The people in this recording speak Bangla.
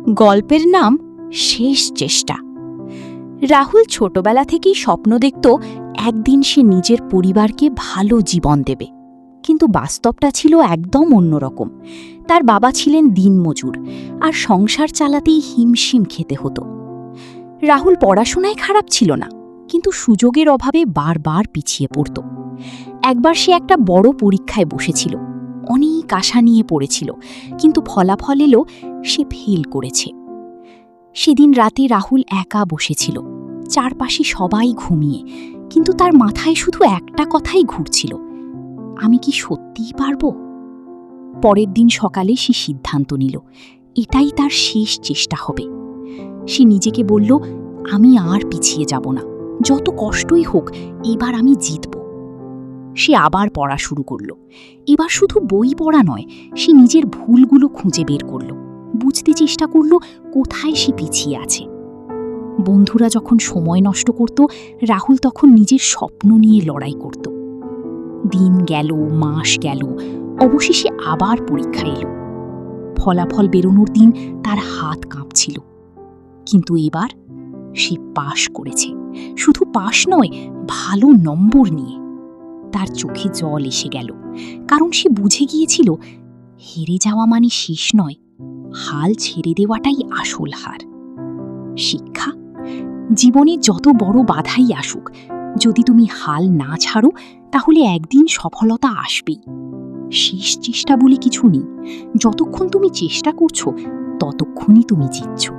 গল্পের নাম শেষ চেষ্টা। রাহুল ছোটবেলা থেকেই স্বপ্ন দেখত একদিন সে নিজের পরিবারকে ভালো জীবন দেবে, কিন্তু বাস্তবটা ছিল একদম অন্যরকম। তার বাবা ছিলেন দিনমজুর, আর সংসার চালাতেই হিমশিম খেতে হতো। রাহুল পড়াশোনায় খারাপ ছিল না, কিন্তু সুযোগের অভাবে বারবার পিছিয়ে পড়ত। একবার সে একটা বড় পরীক্ষায় বসেছিল, অনেক আশা নিয়ে পড়েছিল, কিন্তু ফলাফল এলো সে ফেল করেছে। সেদিন রাতে রাহুল একা বসেছিল, চারপাশে সবাই ঘুমিয়ে, কিন্তু তার মাথায় শুধু একটা কথাই ঘুরছিল, আমি কি সত্যিই পারবো? পরের দিন সকালে সে সিদ্ধান্ত নিল এটাই তার শেষ চেষ্টা হবে। সে নিজেকে বলল, আমি আর পিছিয়ে যাব না, যত কষ্টই হোক এবার আমি জিতব। সে আবার পড়া শুরু করল। এবার শুধু বই পড়া নয়, সে নিজের ভুলগুলো খুঁজে বের করল, বুঝতে চেষ্টা করল কোথায় সে পিছিয়ে আছে। বন্ধুরা যখন সময় নষ্ট করত, রাহুল তখন নিজের স্বপ্ন নিয়ে লড়াই করত। দিন গেল, মাস গেল, অবশেষে আবার পরীক্ষা এলো। ফলাফল বেরোনোর দিন তার হাত কাঁপছিল, কিন্তু এবার সে পাশ করেছে। শুধু পাশ নয়, ভালো নম্বর নিয়ে। তার চোখে জল এসে গেল, কারণ সে বুঝে গিয়েছিল হেরে যাওয়া মানে শেষ নয়, হাল ছেড়ে দেওয়াটাই আসল হার। শিক্ষা, জীবনে যত বড় বাধাই আসুক, যদি তুমি হাল না ছাড়ো তাহলে একদিন সফলতা আসবেই। শেষ চেষ্টা বলে কিছু নেই, যতক্ষণ তুমি চেষ্টা করছো ততক্ষণই তুমি জিতছো।